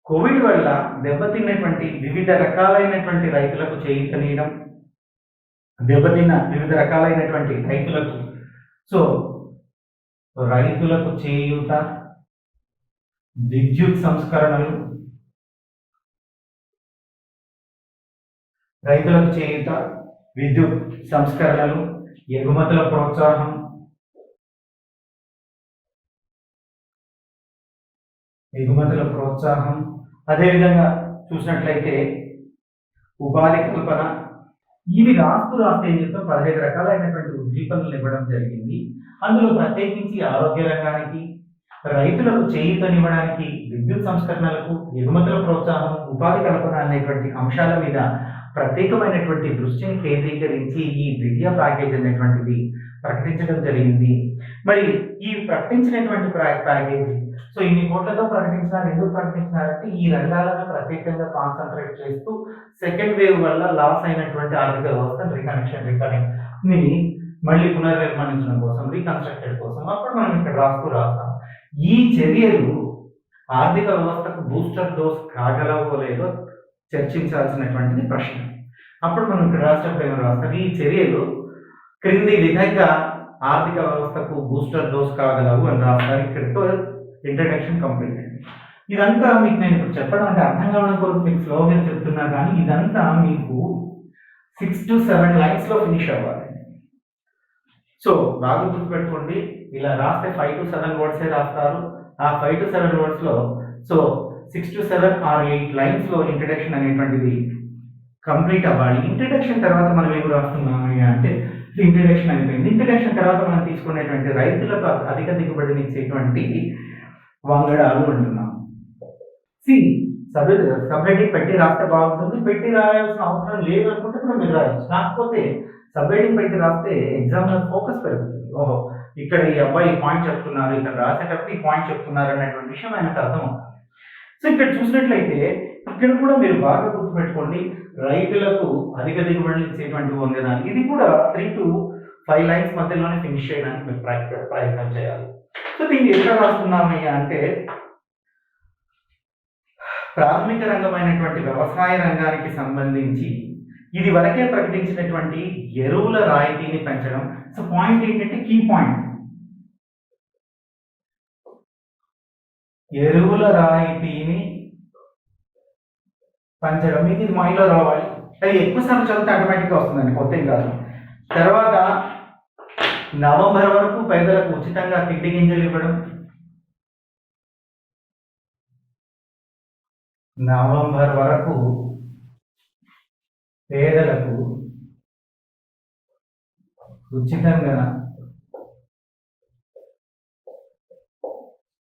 కోవిడ్ వల్ల దెబ్బతిన్నటువంటి వివిధ రకాలైనటువంటి రైతులకు చేయూతనీయడం, దెబ్బతిన్న వివిధ రకాలైనటువంటి రైతులకు, సో రైతులకు చేయూత, విద్యుత్ సంస్కరణలు, రైతులకు చేయూత, విద్యుత్ సంస్కరణలు, ఎగుమతుల ప్రోత్సాహం, అదేవిధంగా చూసినట్లయితే ఉపాధి కల్పన. ఇవి రాస్తే ఏం చెప్తాం, 15 రకాలైనటువంటి ఉద్దీపనలు ఇవ్వడం జరిగింది. అందులో ప్రత్యేకించి ఆరోగ్య రంగానికి, రైతులకు చేయూతనివ్వడానికి, విద్యుత్ సంస్కరణలకు, ఎగుమతుల ప్రోత్సాహం, ఉపాధి కల్పన అనేటువంటి అంశాల మీద ప్రత్యేకమైనటువంటి దృష్టిని కేంద్రీకరించి ఈ విద్యా ప్యాకేజ్ అనేటువంటిది ప్రకటించడం జరిగింది. మరి ఈ ప్రకటించినటువంటి ప్యాకేజ్ సో ఇన్ని కోట్లతో ప్రకటించినారు. ఎందుకు ప్రకటించినారంటే ఈ రంగాలను ప్రత్యేకంగా కాన్సన్ట్రేట్ చేస్తూ సెకండ్ వేవ్ వల్ల లాస్ అయినటువంటి ఆర్థిక వ్యవస్థ రికనెక్షన్ ని మళ్ళీ పునర్నిర్మాణించడం కోసం, రీకన్స్ట్రక్టెడ్ కోసం. అప్పుడు మనం ఇక్కడ రాస్తాం. ఈ చర్యలు ఆర్థిక వ్యవస్థకు బూస్టర్ డోస్ కాగలవో లేదో చర్చించాల్సినటువంటిది ప్రశ్న. అప్పుడు మనం ఇక్కడ రాష్ట్రంలో ఏమైనా రాస్తాం, ఈ చర్యలు క్రింది విధంగా ఆర్థిక వ్యవస్థకు బూస్టర్ డోస్ కాగలవు అని రాస్తారు. ఇక్కడితో ఇంట్రడక్షన్ కంప్లీట్ అయింది. ఇదంతా మీకు నేను ఇప్పుడు చెప్పడం అంటే అర్థం కావడం కొరకు మీకు స్లోగా చెప్తున్నా, కానీ ఇదంతా మీకు 6 to 7 lines లో ఫినిష్ అవ్వాలి. సో బాగా గుర్తుపెట్టుకోండి, ఇలా రాస్తే 5 to 7 words రాస్తారు. ఆ 5 to 7 words లో సో 6 to 7 or 8 lines లో ఇంట్రడక్షన్ అనేటువంటిది కంప్లీట్ అవ్వాలి. ఇంట్రడక్షన్ తర్వాత మనం ఏం రాస్తున్నాము అంటే ఇంట్రడక్షన్ అయిపోయింది. ఇంట్రడక్షన్ తర్వాత మనం తీసుకునేటువంటి రైతులకు అధిక దిగుబడిని ఇచ్చేటువంటి వంగడాలు అంటున్నాం. సబ్హెడింగ్ పెట్టి రాస్తే బాగుంటుంది. పెట్టి రాయాల్సిన అవసరం లేదు అనుకుంటే కూడా మీరు రాయచ్చు. కాకపోతే సబ్హెడింగ్ పెట్టి రాస్తే ఎగ్జామ్ ఫోకస్ పెరుగుతుంది. ఓహో, ఇక్కడ ఈ అబ్బాయి పాయింట్ చెప్తున్నారు, ఇక్కడ రాసేటప్పుడు ఈ పాయింట్ చెప్తున్నారు అనేటువంటి విషయం ఆయనకు అర్థం అవుతుంది. సో ఇక్కడ చూసినట్లయితే ఇక్కడ కూడా మీరు బాగా గుర్తుపెట్టుకోండి, రైతులకు అధిక దిగుబడులు ఇచ్చేటువంటి వంగడాలు. ఇది కూడా 3 to 5 లైన్స్ మధ్యలోనే ఫినిష్ చేయడానికి మీరు ప్రయత్నం చేయాలి. సో దీన్ని ఎట్లా రాస్తున్నామయ్యా అంటే, ప్రాథమిక రంగమైనటువంటి వ్యవసాయ రంగానికి సంబంధించి ఇది వరకే ప్రకటించినటువంటి ఎరువుల రాయితీని పెంచడం. సో పాయింట్ ఏంటంటే, కీ పాయింట్ ఎరువుల రాయితీని పెంచడం. ఇది మైండ్లో రావాలి. అది ఎక్కువ సార్లు చదివితే ఆటోమేటిక్గా వస్తుందండి, కొత్త ఏం కాదు. తర్వాత నవంబర్ వరకు పేదలకు ఉచితంగా తిండి గింజలు ఇవ్వడం. నవంబర్ వరకు పేదలకు ఉచితంగా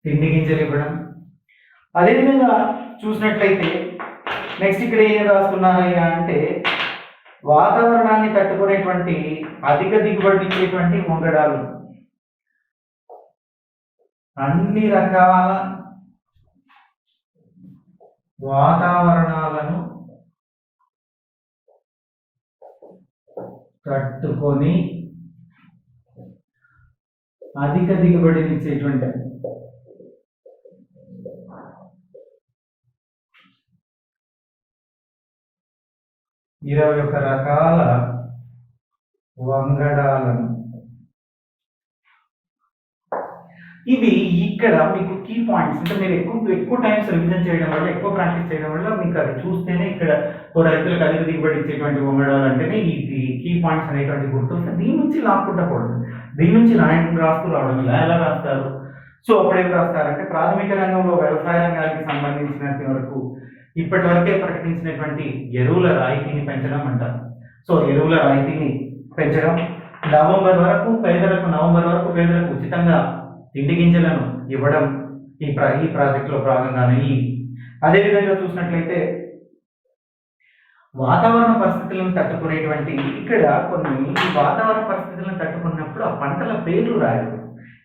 తిండి గింజలు ఇవ్వడం. అదేవిధంగా చూసినట్లయితే నెక్స్ట్ ఇక్కడ ఏం రాస్తున్నారయ్యా అంటే, వాతావరణాన్ని తట్టుకునేటువంటి అధిక దిగుబడి ఇచ్చేటువంటి వంగడాలు, అన్ని రకాల వాతావరణాలను తట్టుకొని అధిక దిగుబడిని ఇచ్చేటువంటి 21 రకాల వంగడాలను. ఇవి ఇక్కడ మీకు కీ పాయింట్స్. అంటే మీరు ఎక్కువ టైమ్స్ రివిజన్ చేయడం వల్ల, ఎక్కువ ప్రాక్టీస్ చేయడం వల్ల మీకు అది చూస్తేనే ఇక్కడ రైతులకు అధిక దిగుబడి ఇచ్చేటువంటి వంగడాలు అంటేనే ఈ కీ పాయింట్స్ అనేటువంటి గుర్తొస్తాయి. దీని నుంచి లాక్కుంటా కూడదు, దీని నుంచి రాస్తూ రావడం. ఎలా రాస్తారు? సో అప్పుడు ఏం రాస్తారంటే, ప్రాథమిక రంగంలో వ్యవసాయ రంగానికి సంబంధించినంత వరకు ఇప్పటి వరకే ప్రకటించినటువంటి ఎరువుల రాయితీని పెంచడం అంటారు. సో ఎరువుల రాయితీని పెంచడం. నవంబర్ వరకు పేదలకు ఉచితంగా తిండి గింజలను ఇవ్వడం ఈ ప్రాజెక్టులో భాగంగానే. అదేవిధంగా చూసినట్లయితే వాతావరణ పరిస్థితులను తట్టుకునేటువంటి, ఇక్కడ కొన్ని ఈ వాతావరణ పరిస్థితులను తట్టుకున్నప్పుడు ఆ పంటల పేర్లు రాయడం.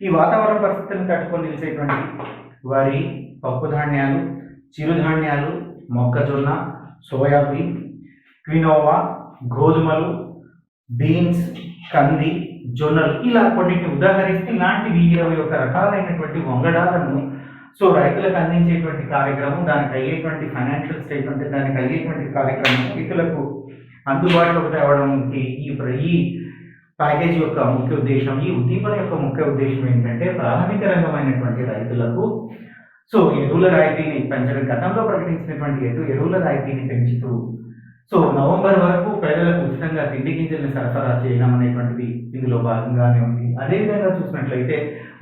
ఈ వాతావరణ పరిస్థితులను తట్టుకొని నిలిచేటువంటి వరి, పప్పు ధాన్యాలు, చిరుధాన్యాలు, మొక్కజొన్న, సోయాబీన్, క్వినోవా, గోధుమలు, బీన్స్, కంది, జొన్నలు, ఇలా కొన్నిటిని ఉదాహరిస్తే ఇలాంటివి 21 రకాలైనటువంటి వంగడాలను సో రైతులకు అందించేటువంటి కార్యక్రమం, దానికి అయ్యేటువంటి ఫైనాన్షియల్ స్టేట్మెంట్, దానికి అయ్యేటువంటి కార్యక్రమం రైతులకు అందుబాటులోకి తేవడానికి ఈ ప్యాకేజ్ యొక్క ముఖ్య ఉద్దేశం, ఈ ఉద్దీపన యొక్క ముఖ్య ఉద్దేశం ఏంటంటే, ప్రాథమిక రంగమైనటువంటి రైతులకు సో ఎరువుల రాయితీని పెంచడం. గతంలో ప్రకటించినటువంటి ఎరువుల రాయితీని పెంచుతూ సో నవంబర్ వరకు పేదలకు ఉచితంగా తిండి గింజల్ని సరఫరా చేయడం అనేటువంటిది ఇందులో భాగంగానే ఉంది. అదేవిధంగా చూసినట్లయితే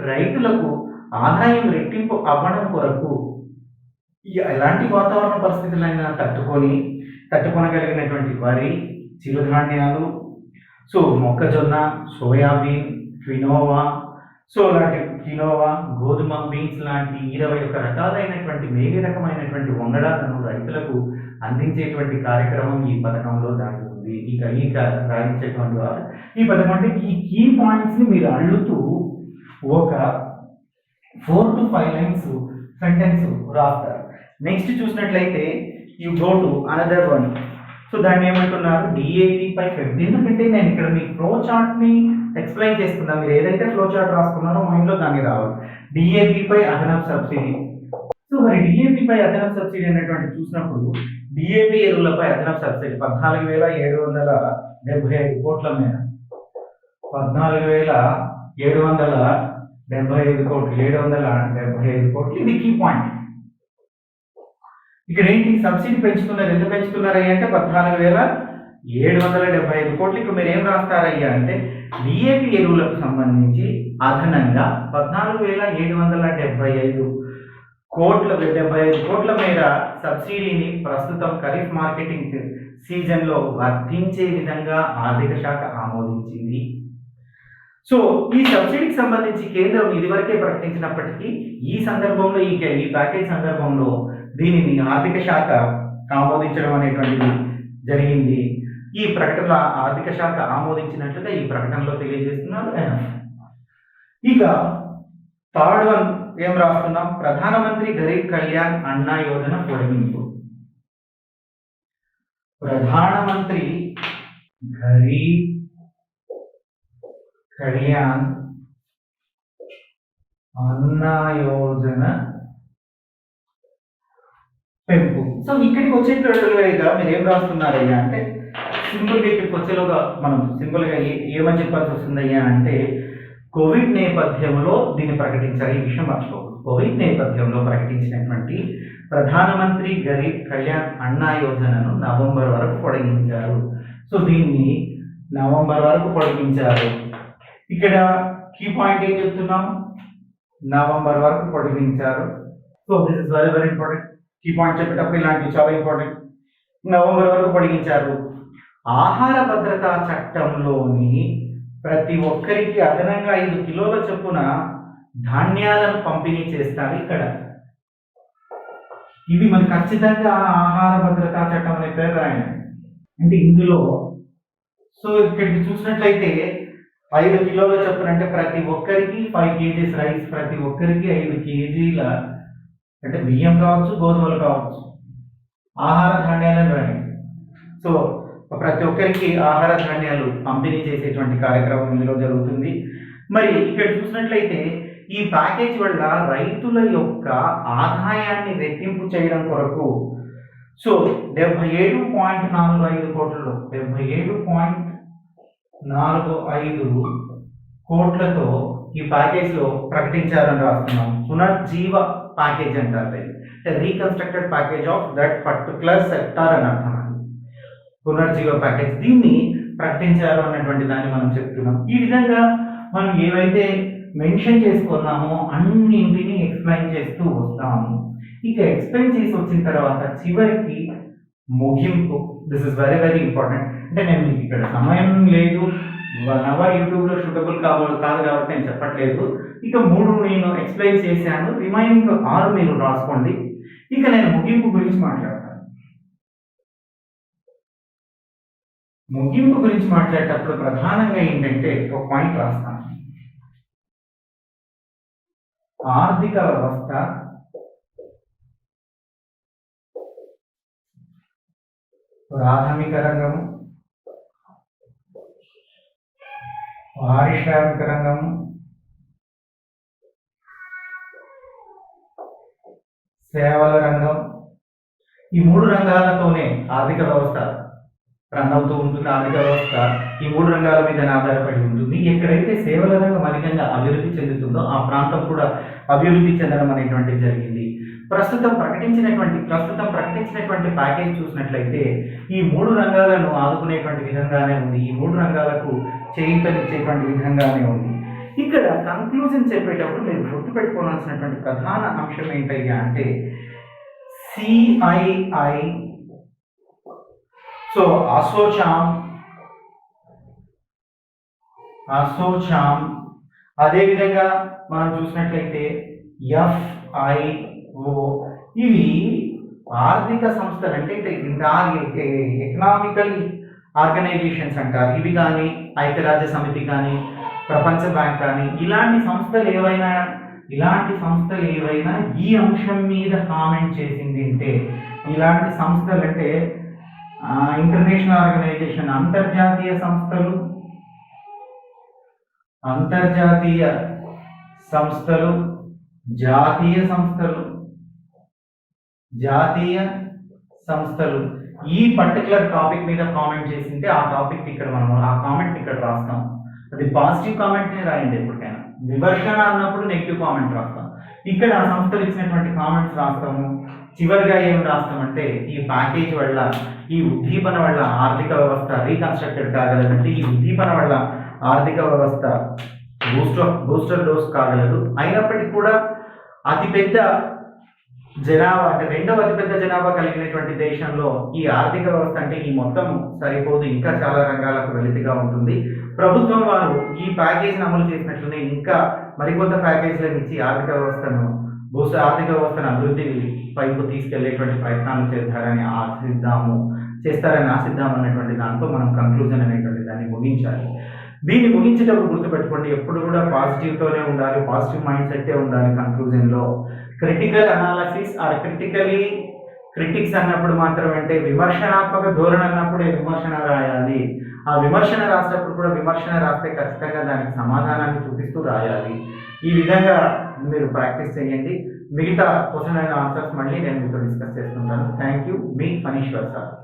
రైతులకు ఆదాయం రెట్టింపు అవ్వడం కొరకు ఎలాంటి వాతావరణ పరిస్థితులైనా తట్టుకొనగలిగినటువంటి వరి, చిరుధాన్యాలు, సో మొక్కజొన్న, సోయాబీన్, క్వినోవా, గోధుమ, బీన్స్ లాంటి 21 రకాలైనటువంటి మేలు రకమైనటువంటి వంగడాలను రైతులకు అందించేటువంటి కార్యక్రమం ఈ పథకంలో దాగి ఉంది. ఇక రాయించేటువంటి వారు ఈ పథకం అంటే ఈ కీ పాయింట్స్ ని మీరు అల్లుతూ ఒక 4 to 5 లైన్స్ సెంటెన్స్ రాస్తారు. నెక్స్ట్ చూసినట్లయితే you go to another one. So దాన్ని ఏమంటున్నారు, డిఏపి పై పెంపు. ఎందుకంటే నేను ఇక్కడ మీ ఫ్లో చార్ట్ ని ఎక్స్ప్లెయిన్ చేస్తున్నా. మీరు ఏదైతే ఫ్లో చార్ట్ రాసుకున్నారో మైండ్లో దాన్ని రావాలి. డిఏపి పై అదనపు సబ్సిడీ. సో మరి డిఏపి పై అదనపు సబ్సిడీ అనేటువంటి చూసినప్పుడు డిఏపి ఎరువులపై అదనపు సబ్సిడీ 14,775 కోట్ల మేర, 14,775 కోట్లు, 775 కోట్లు. ఇది కీ పాయింట్. ఇక్కడ ఏంటి, సబ్సిడీ పెంచుతున్నారు. ఎందుకు పెంచుతున్నారయ్యా అంటే 14,775 కోట్లు. ఇక్కడ మీరు ఏం రాస్తారయ్యా అంటే, డిఏపి ఎరువులకు సంబంధించి అదనంగా 14,775 కోట్ల మేర సబ్సిడీని ప్రస్తుతం ఖరీఫ్ మార్కెటింగ్ సీజన్ లో వర్తించే విధంగా ఆర్థిక శాఖ ఆమోదించింది. సో ఈ సబ్సిడీకి సంబంధించి కేంద్రం ఇదివరకే ప్రకటించినప్పటికీ ఈ సందర్భంలో ఈ ప్యాకేజ్ సందర్భంలో దీనిని ఆర్థిక శాఖ ఆమోదించడం అనేటువంటిది జరిగింది. ఈ ప్రకటనలో ఆర్థిక శాఖ ఆమోదించినట్లుగా ఈ ప్రకటనలో తెలియజేస్తున్నారు. ఇక థర్డ్ వన్ ఏం రాస్తున్నాం, ప్రధానమంత్రి గరీబ్ కళ్యాణ్ అన్న యోజన పొడిగింపు. ప్రధానమంత్రి గరీబ్ కళ్యాణ్ అన్న యోజన పెంపు. సో ఇక్కడికి వచ్చేటట్లుగా మీరు ఏం రాస్తున్నారయ్యా అంటే సింపుల్గా ఇక్కడికి వచ్చేలోగా మనం సింపుల్గా ఏమని చెప్పాల్సి వస్తుందయ్యా అంటే కోవిడ్ నేపథ్యంలో దీన్ని ప్రకటించారు. ఈ విషయం మర్చిపోకూడదు. కోవిడ్ నేపథ్యంలో ప్రకటించినటువంటి ప్రధానమంత్రి గరీబ్ కళ్యాణ్ అన్న యోజనను నవంబర్ వరకు పొడిగించారు. సో దీన్ని నవంబర్ వరకు పొడిగించారు. ఇక్కడ కీ పాయింట్ ఏం చెప్తున్నాం, నవంబర్ వరకు పొడిగించారు. So this is very very important. Key point చెప్పేటప్పుడు ఇలాంటివి చాలా ఇంపార్టెంట్. నవంబర్ వరకు పొడిగించారు. ఆహార భద్రతా చట్టంలోని ప్రతి ఒక్కరికి అదనంగా 5 కిలోల చొప్పున ధాన్యాలను పంపిణీ చేస్తారు. ఇక్కడ ఇది మరి ఖచ్చితంగా ఆహార భద్రతా చట్టం అనే పేరు రాయండి. అంటే ఇందులో సో ఇక్కడికి చూసినట్లయితే 5 కిలోల చొప్పున అంటే ప్రతి ఒక్కరికి 5 kgs రైస్, ప్రతి ఒక్కరికి 5 kgల అంటే బియ్యం కావచ్చు, గోధుమలు కావచ్చు, ఆహార ధాన్యాలను రాయండి. సో ప్రతి ఒక్కరికి ఆహార ధాన్యాలు పంపిణీ చేసేటువంటి కార్యక్రమం ఇందులో జరుగుతుంది. మరి ఇక్కడ చూసినట్లయితే ఈ ప్యాకేజ్ వల్ల రైతుల యొక్క ఆదాయాన్ని రెట్టింపు చేయడం కొరకు సో 77.45 కోట్లలో 77.45 కోట్లతో ఈ ప్యాకేజ్ లో ప్రకటించారని రాస్తున్నాం. పునర్జీవ ప్యాకేజ్ అంటారు. Reconstructed package of that particular sector అని అర్థం. పునర్జీవ ప్యాకేజ్ దీన్ని ప్రకటించారు అన్నటువంటి దాన్ని మనం చెప్తున్నాం. ఈ విధంగా మనం ఏవైతే మెన్షన్ చేసుకున్నామో అన్నింటినీ ఎక్స్ప్లెయిన్ చేస్తూ వస్తాము. ఇక ఎక్స్ప్లెయిన్ చేసి వచ్చిన తర్వాత చివరికి ముగింపు. This is very very important. అంటే నేను మీకు ఇక్కడ సమయం లేదు, 1 hour యూట్యూబ్లో షూటబుల్ కాదు కాబట్టి నేను చెప్పట్లేదు. ఇక 3 నేను ఎక్స్ప్లెయిన్ చేశాను, రిమైనింగ్ 6 మీరు రాసుకోండి. ఇక నేను ముగింపు గురించి మాట్లాడతాను. ముగింపు గురించి మాట్లాడేటప్పుడు ప్రధానంగా ఏంటంటే ఒక పాయింట్ రాస్తాను. ఆర్థిక వ్యవస్థ ప్రాథమిక రంగము, పారిశ్రామిక రంగము, సేవల రంగం, ఈ 3 రంగాలతోనే ఆర్థిక వ్యవస్థ రన్ అవుతూ ఉంటుంది. ఆర్థిక వ్యవస్థ ఈ 3 రంగాల మీద ఆధారపడి ఉంటుంది. ఎక్కడైతే సేవల రంగం అధికంగా అభివృద్ధి చెందుతుందో ఆ ప్రాంతం కూడా అభివృద్ధి చెందడం అనేటువంటిది జరిగింది. ప్రస్తుతం ప్రకటించినటువంటి ప్యాకేజ్ చూసినట్లయితే ఈ 3 రంగాలను ఆదుకునేటువంటి విధంగానే ఉంది. ఈ 3 రంగాలకు చేయూతనిచ్చేటువంటి విధంగానే ఉంది. ఇక్కడ కన్క్లూజన్ చెప్పేటప్పుడు మీరు గుర్తుపెట్టుకోవాల్సినటువంటి ప్రధాన అంశం ఏంటయ్యా అంటే CII సో అసోచామ్ అదేవిధంగా మనం చూసినట్లయితే FIO ఇవి ఆర్థిక సంస్థలు అంటే ఎకనామికల్ ఆర్గనైజేషన్స్ అంటారు. ఇవి కానీ ఐక్యరాజ్య సమితి కానీ ప్రపంచ బ్యాంక్ కానీ ఇలాంటి సంస్థలు ఏవైనా ఈ అంశం మీద కామెంట్ చేసింది అంటే ఇలాంటి సంస్థలు అంటే ఇంటర్నేషనల్ ఆర్గనైజేషన్, అంతర్జాతీయ సంస్థలు, జాతీయ సంస్థలు ఈ పర్టికులర్ టాపిక్ మీద కామెంట్ చేసింటే ఆ టాపిక్ ఇక్కడ మనం ఆ కామెంట్ ఇక్కడ రాస్తాం. అది పాజిటివ్ కామెంట్ రాయండి. ఎప్పటికైనా విమర్శన అన్నప్పుడు నెగిటివ్ కామెంట్ రాస్తాం. ఇక్కడ ఆ సంస్థలు ఇచ్చినటువంటి కామెంట్స్ రాస్తాము. చివరిగా ఏం రాస్తామంటే ఈ ప్యాకేజ్ వల్ల, ఈ ఉద్దీపన వల్ల ఆర్థిక వ్యవస్థ రీకన్స్ట్రక్టెడ్ కాగలదంటే ఈ ఉద్దీపన వల్ల ఆర్థిక వ్యవస్థ బూస్టర్ డోస్ కాగలదు. అయినప్పటికీ కూడా అతిపెద్ద జనాభా అంటే 2వ అతిపెద్ద జనాభా కలిగినటువంటి దేశంలో ఈ ఆర్థిక వ్యవస్థ అంటే ఈ మొత్తం సరిపోదు, ఇంకా చాలా రంగాలకు వెలితిగా ఉంటుంది. ప్రభుత్వం వారు ఈ ప్యాకేజీని అమలు చేసినట్లనే ఇంకా మరికొంత ప్యాకేజీలను ఇచ్చి ఆర్థిక వ్యవస్థను అభివృద్ధి పైపు తీసుకెళ్లేటువంటి ప్రయత్నాలు చేస్తారని ఆశిద్దాము అన్నటువంటి దాంతో మనం కంక్లూజన్ అనేటువంటి దాన్ని ముగించాలి. దీన్ని ముగించేటప్పుడు గుర్తుపెట్టుకోండి, ఎప్పుడు కూడా పాజిటివ్తోనే ఉండాలి, పాజిటివ్ మైండ్ సెట్టే ఉండాలి. కంక్లూజన్లో critical analysis or critically critics అన్నప్పుడు మాత్రం అంటే విమర్శనాత్మక ధోరణి అన్నప్పుడే విమర్శన రాయాలి. ఆ విమర్శన రాసేటప్పుడు కూడా విమర్శన రాస్తే ఖచ్చితంగా దానికి సమాధానాన్ని చూపిస్తూ రాయాలి. ఈ విధంగా మీరు ప్రాక్టీస్ చేయండి. మిగతా క్వశ్చన్ అండ్ ఆన్సర్స్ మళ్ళీ నేను మీతో డిస్కస్ చేస్తుంటాను. Thank you. మీ ఫణీశ్వర్ సార్.